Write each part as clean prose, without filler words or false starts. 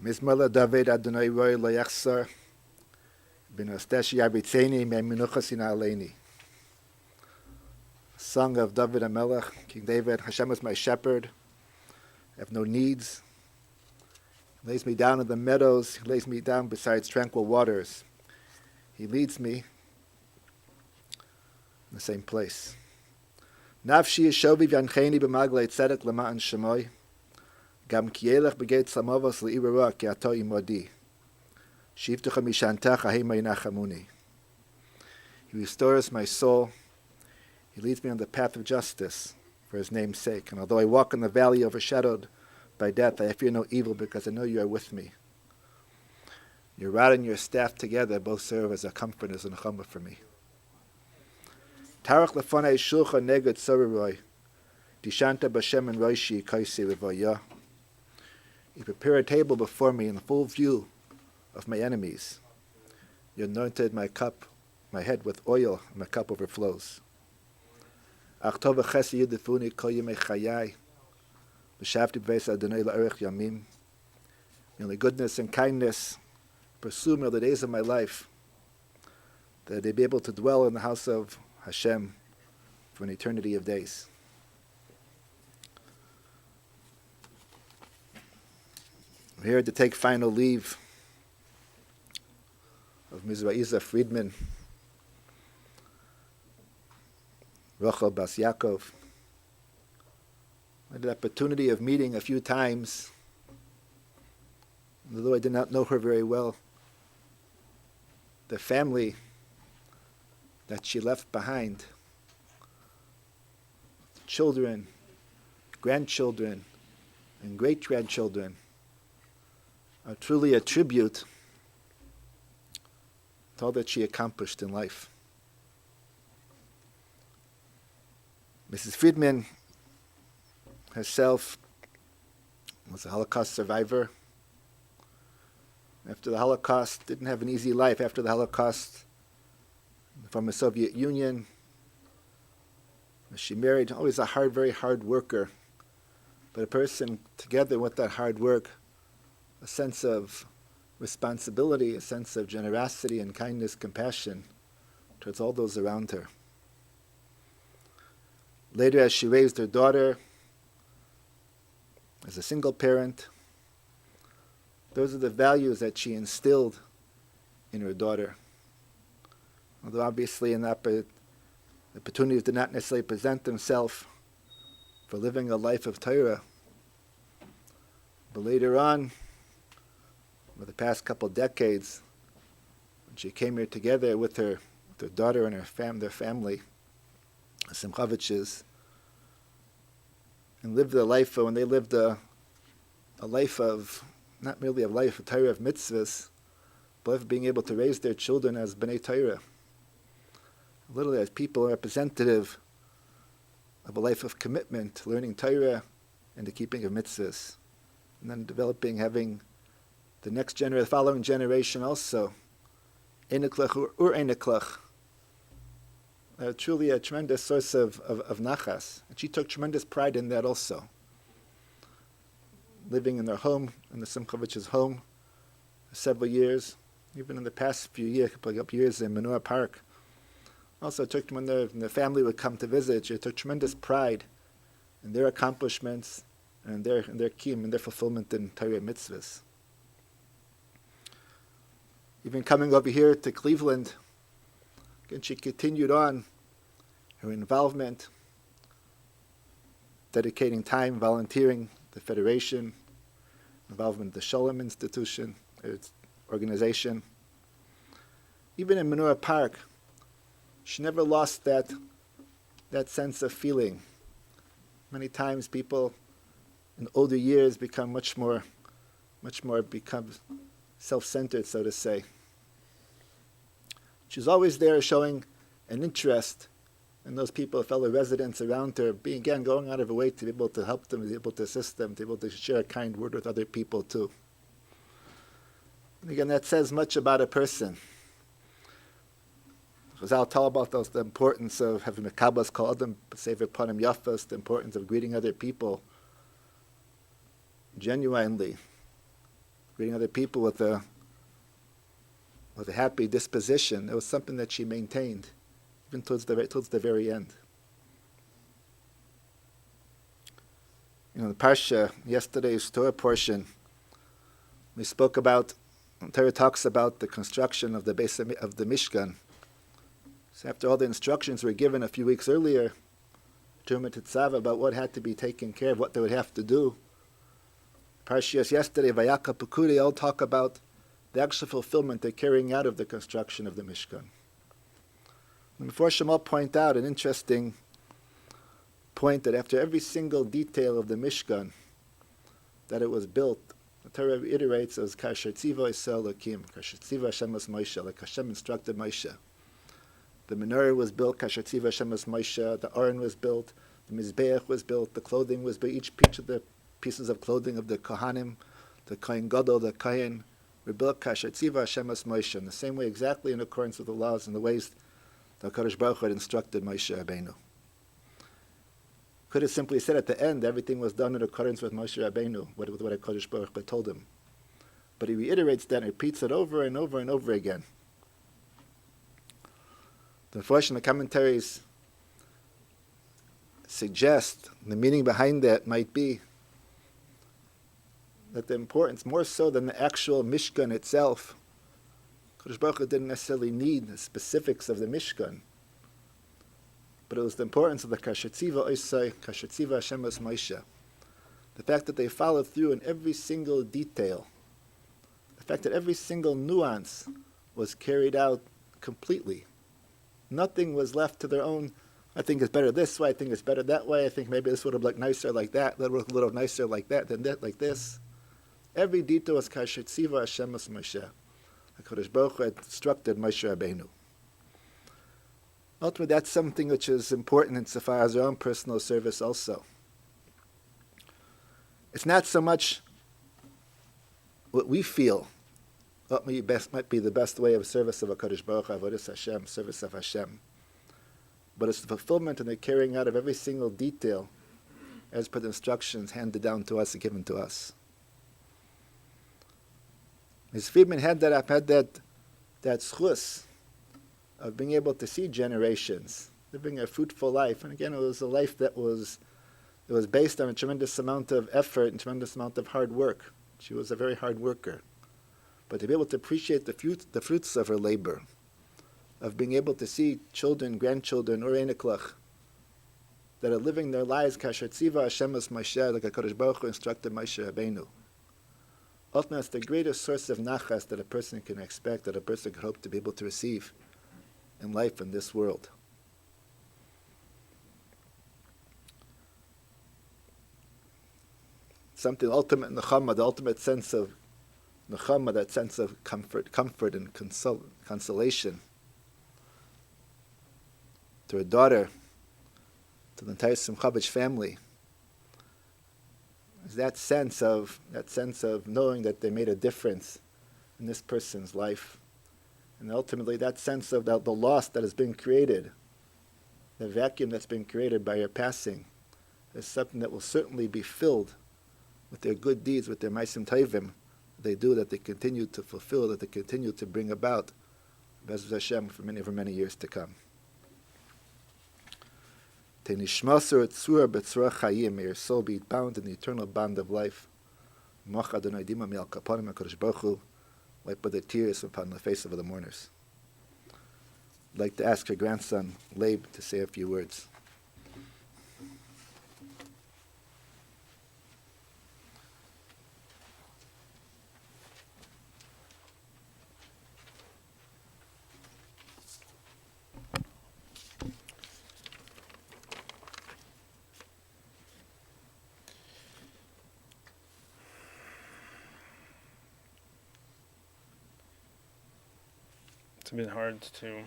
Mizmor David Adonai Roy Lo Yachzor B'Nosteshi Yabitzeni Me'Menuchas Aleini. Song of David HaMelech, King David. Hashem is my shepherd. I have no needs. He lays me down in the meadows. He lays me down beside tranquil waters. He leads me in the same place. Nafshi Yeshovi V'Yancheni B'Maglei Tzedek L'Ma'an Shemoy. Gam Kielech B'Geit Samavos L'Irarah Ki Ato Imodi. Shivtecha Mishantecha Hema Yinachamuni. He restores my soul. He leads me on the path of justice for his name's sake. And although I walk in the valley overshadowed by death, I fear no evil because I know you are with me. Your rod and your staff together both serve as a comfort and as a nechama for me. Tarach lefanei shulcha neged sororoi, dishanta b'shem and roishi kaisi levoya. You prepare a table before me in the full view of my enemies. You anointed my cup, my head with oil, and my cup overflows. Ach tov v'chesed yidifuni kol yemei chayai, v'shavti b'veis Adonai la'arech yamim. Only goodness and kindness pursue me all the days of my life, that they be able to dwell in the house of Hashem for an eternity of days. We're here to take final leave of Ms. Raisa Fridman, Rochel Bas Yaakov. I had the opportunity of meeting a few times, although I did not know her very well. The family that she left behind, children, grandchildren, and great-grandchildren, are truly a tribute to all that she accomplished in life. Mrs. Fridman herself was a Holocaust survivor. After the Holocaust, didn't have an easy life after the Holocaust. From the Soviet Union, she married, always a very hard worker, but a person together with that hard work, a sense of responsibility, a sense of generosity and kindness, compassion towards all those around her. Later, as she raised her daughter as a single parent, those are the values that she instilled in her daughter. Although obviously the opportunities did not necessarily present themselves for living a life of Torah. But later on, over the past couple decades, when she came here together with her daughter and their family, the Simchoviches, and lived a life when they lived a life of, not merely a life of Torah of mitzvahs, but of being able to raise their children as B'nai Torah, literally as people representative of a life of commitment, learning Torah and the keeping of mitzvahs, and then having the following generation also, Einiklach or Einiklach, truly a tremendous source of nachas. And she took tremendous pride in that also. Living in their home, in the Simchovich's home, for several years, even in the past few years, couple of years in Menorah Park. Also took, when the family would come to visit, she took tremendous pride in their accomplishments and their kiyum and their fulfillment in Torah mitzvahs. Even coming over here to Cleveland, again, she continued on her involvement, dedicating time, volunteering the Federation, involvement in the Sholem Institution, its organization. Even in Menorah Park, she never lost that sense of feeling. Many times people in older years become much more become self-centered, so to say. She's always there showing an interest in those people, fellow residents around her, going out of her way to be able to help them, to be able to assist them, to be able to share a kind word with other people too. And again, that says much about a person. Chazal tell about the importance of having mekabas kol adam b'sefer panim yafas, the importance of greeting other people genuinely, greeting other people with a happy disposition. It was something that she maintained, even towards the very end. The Parsha, yesterday's Torah portion, we spoke about, Torah talks about the construction of the base of the Mishkan. So after all the instructions were given a few weeks earlier, Teruma Tetzava, about what had to be taken care of, what they would have to do, Parshas yesterday, Vayaka Pekudei, all talk about the actual fulfillment, the carrying out of the construction of the Mishkan. And before Shemal point out an interesting point that after every single detail of the Mishkan that it was built, the Torah reiterates as Kasher Tziva Yisrael Elokim, Kasher Tziva Hashem as Moshe, like Hashem instructed Moshe. The menorah was built, Kasher Tziva Hashem as Moshe, the Aron was built, the Mizbeach was built, the clothing was built, each of the pieces of clothing of the Kohanim, the Kohen Gadol, the Kohen, were built Kasher Tziva Hashem as Moshe, in the same way, exactly in accordance with the laws and the ways the HaKadosh Baruch Hu had instructed Moshe Rabbeinu. Could have simply said at the end, everything was done in accordance with Moshe Rabbeinu, what HaKadosh Baruch Hu told him. But he reiterates that and repeats it over and over and over again. The unfortunate commentaries suggest the meaning behind that might be that the importance, more so than the actual Mishkan itself, HaKadosh Baruch Hu didn't necessarily need the specifics of the Mishkan, but it was the importance of the Kasher Tziva Oisai, Kasher Tziva Hashem as Moshe. The fact that they followed through in every single detail, the fact that every single nuance was carried out completely. Nothing was left to their own, I think it's better this way, I think it's better that way, I think maybe this would have looked nicer like that, that would look a little nicer like that, than that, like this. Every detail was Kasher Tziva Hashem as Moshe. HaKadosh Baruch Hu had instructed Moshe Rabbeinu. Ultimately, that's something which is important insofar as our own personal service also. It's not so much what we feel what might be the best way of service of HaKadosh Baruch Hu, Avodas Hashem, service of Hashem. But it's the fulfillment and the carrying out of every single detail as per the instructions handed down to us and given to us. Raisa Fridman had that schus of being able to see generations, living a fruitful life. And again, it was a life that was based on a tremendous amount of effort and tremendous amount of hard work. She was a very hard worker. But to be able to appreciate the fruits of her labor, of being able to see children, grandchildren, or Einiklach, that are living their lives, Kasher Tziva Hashem as Moshe, like HaKadosh Baruch Hu instructed Moshe Rabbeinu. Ultimately, it's the greatest source of nachas that a person can expect, that a person can hope to be able to receive in life in this world. Something ultimate nechama, the ultimate sense of nechama, that sense of comfort and consolation to a daughter, to the entire Simchavich family, is that sense of knowing that they made a difference in this person's life. And ultimately that sense of the loss that has been created, the vacuum that's been created by your passing, is something that will certainly be filled with their good deeds, with their ma'asim tovim they do, that they continue to fulfill, that they continue to bring about Be'ez Hashem for many years to come. Tenishmaser etzur betzura chayim, may your soul be bound in the eternal bond of life. Moch Adonai dima mi'al kapanim HaKadosh Baruch Hu, wipe the tears upon the face of the mourners. I'd like to ask her grandson, Leib, to say a few words. It's a bit hard to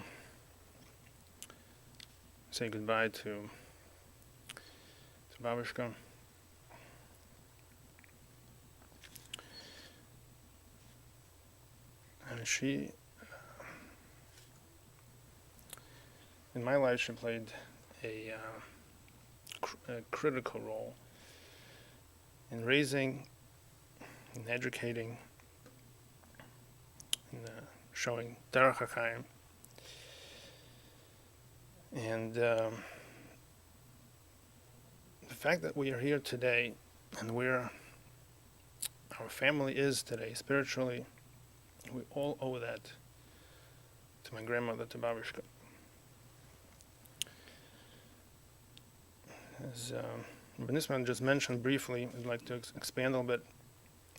say goodbye to Babushka. And she, in my life, she played a critical role in raising and educating in showing Derech HaChaim. And the fact that we are here today and where our family is today spiritually, we all owe that to my grandmother, to Babushka. As Rabbi Nisman just mentioned briefly, I'd like to expand a little bit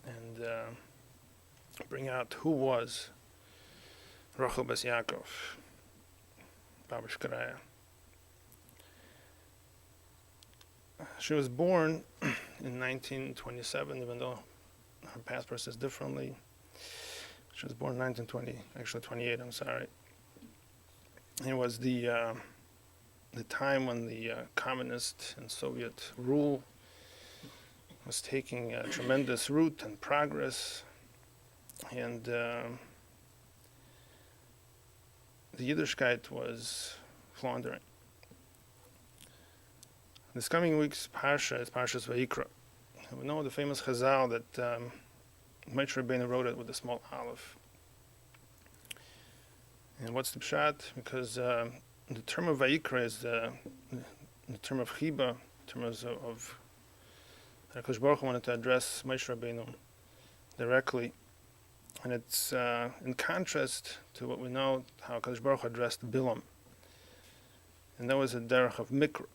and bring out who was Rachel Bas Yaakov, Babushka Raya. She was born in 1927, even though her passport says differently. She was born in 1920, actually 28, I'm sorry. It was the time when the communist and Soviet rule was taking tremendous root and progress, and the Yiddishkeit was floundering. This coming week's Parsha is Parshas Vayikra. We know the famous Chazal that Moshe Rabbeinu wrote it with a small aleph. And what's the pshat? Because the term of Vayikra is the term of Chiba, terms of HaKadosh Baruch Hu wanted to address Moshe Rabbeinu directly. And it's in contrast to what we know how HaKadosh Baruch Hu addressed Bilam. And that was a derech of Mikra.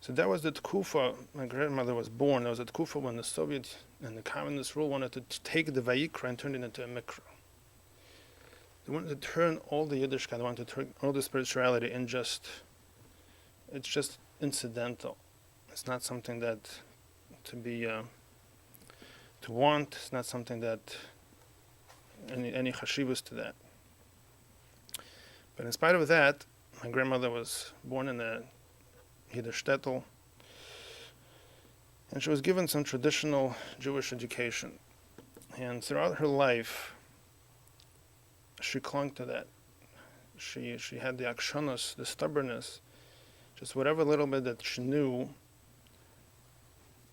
So that was the Tkufa, my grandmother was born, that was the Tkufa when the Soviet and the communist rule wanted to take the Vayikra and turn it into a Mikra. They wanted to turn all the Yiddishkeit, they wanted to turn all the spirituality in it's just incidental. It's not something that to be, to want, it's not something that, any chashivas to that. But in spite of that, my grandmother was born in a Yiddish shtetl, and she was given some traditional Jewish education. And throughout her life, she clung to that. She had the akshanos, the stubbornness, just whatever little bit that she knew,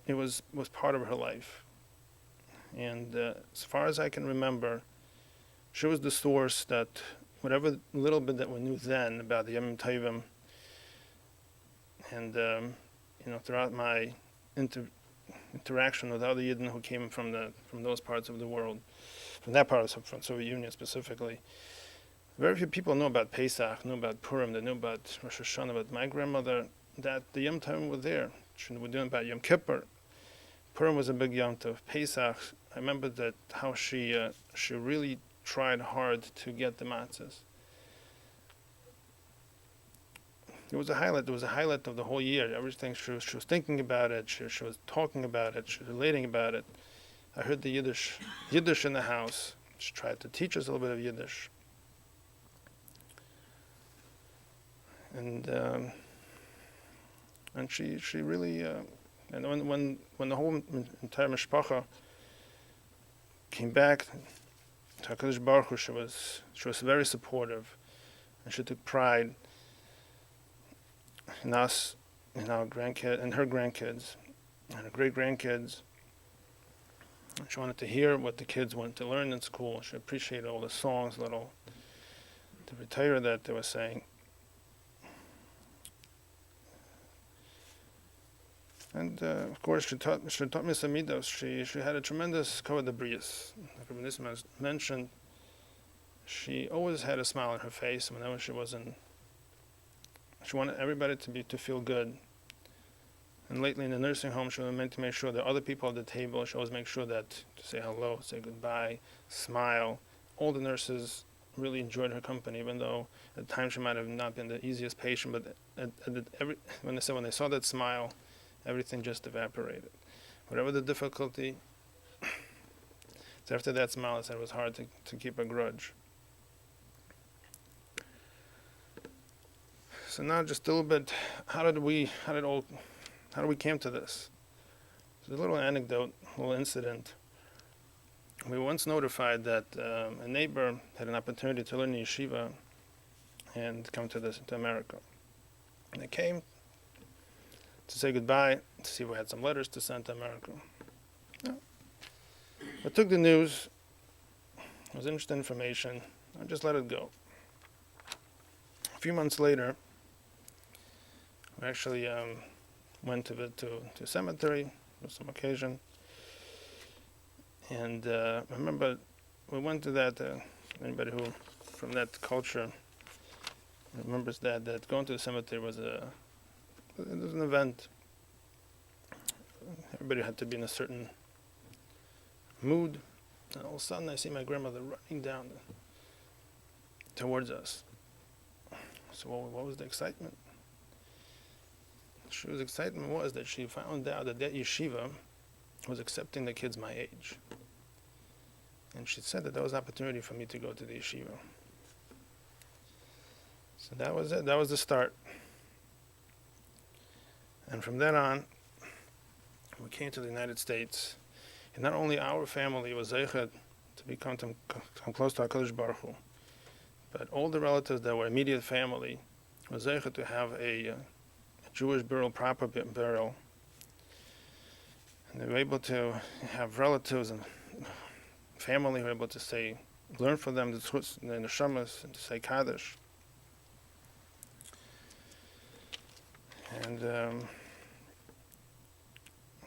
it was part of her life. And as far as I can remember, she was the source that whatever little bit that we knew then about the Yom Tovim, and throughout my interaction with other Yidden who came from those parts of the world, from that part of the Soviet Union specifically, very few people know about Pesach, know about Purim, they knew about Rosh Hashanah. But my grandmother, that the Yom Tovim were there. She knew about Yom Kippur. Purim was a big Yom Tov. Pesach, I remember that how she really tried hard to get the matzahs. It was a highlight. It was a highlight of the whole year. Everything she was thinking about it. She was talking about it. She was relating about it. I heard the Yiddish in the house. She tried to teach us a little bit of Yiddish. And she really and when the whole entire mishpacha came back to HaKadosh Baruch Hu, she was very supportive, and she took pride in us, in our grandkids, and her grandkids, and her great-grandkids. She wanted to hear what the kids wanted to learn in school. She appreciated all the songs, the retire that they were saying. And of course, she taught me some midos. She had a tremendous kavod habriyos. Like Rabbi Nisman mentioned, she always had a smile on her face whenever she wasn't. She wanted everybody to feel good. And lately in the nursing home, she was meant to make sure that other people at the table, she always make sure that to say hello, say goodbye, smile. All the nurses really enjoyed her company, even though at times she might have not been the easiest patient. But when they saw that smile, everything just evaporated. Whatever the difficulty, so after that smile, I said it was hard to keep a grudge. So now just a little bit, how did we came to this? There's a little anecdote, a little incident. We were once notified that a neighbor had an opportunity to learn in yeshiva and come to America. And they came to say goodbye, to see if we had some letters to send to America. Yeah. I took the news was interested in information. I just let it go. A few months later, we actually went to the cemetery for some occasion. And I remember we went to that, anybody who from that culture remembers that going to the cemetery was an event. Everybody had to be in a certain mood. And all of a sudden I see my grandmother running down towards us. So what was the excitement? She was excitement was that she found out that yeshiva was accepting the kids my age. And she said that was an opportunity for me to go to the yeshiva. So that was it. That was the start. And from then on, we came to the United States. And not only our family was zeichet to come close to HaKadosh Baruch Hu, but all the relatives that were immediate family was zeichet to have a Jewish burial, proper burial. And they were able to have relatives and family who were able to learn from them the neshamas and to say Kaddish. And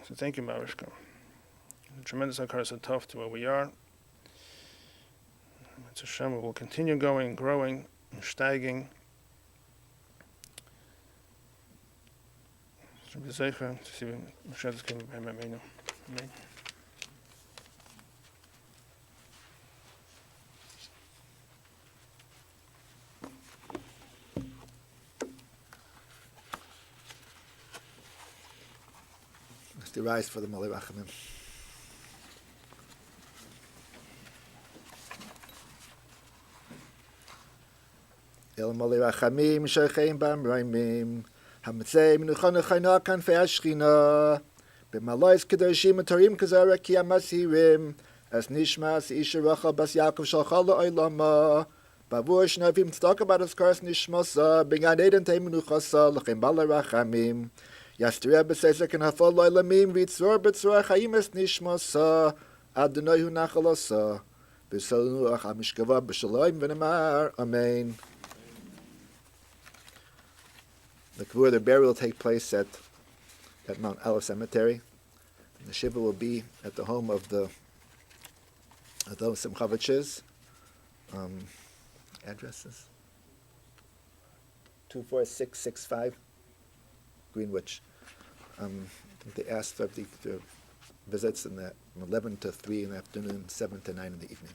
so thank you, Marishka. Tremendous hakaras tov to where we are. It's Hashem, we will continue going, growing, and steiging. Amen. Let's do rise for the Malei Rachamim. El Malei Rachamim shechein b'amraimim Hamitzei Menuchana Chayna Kanfei Ashchina B'Malois Kedoshim Atarim Kazara Ki Amasirim As Nishmas Isha Rachel Bas Yaakov Shalcha La'olama Bavur Shnavim Tzedakah About Askaras Nishmasa B'Gan Eden Tei Menuchasa L'Chem Balei Rachamim Yastreh B'Seisek and Hafal Lo'ilamim V'Yitzor B'Tzor Chayim Es Nishmasa Adonai Hu Nachalasa B'Salunu Ach HaMishkava B'Shalom V'Nemar Amen. The Kavur, the burial will take place at Mount Ella Cemetery. And the Shiva will be at the home of those Simchaviches. Addresses? 24665 Greenwich. They asked for the visits from 11 to 3 in the afternoon, 7 to 9 in the evening.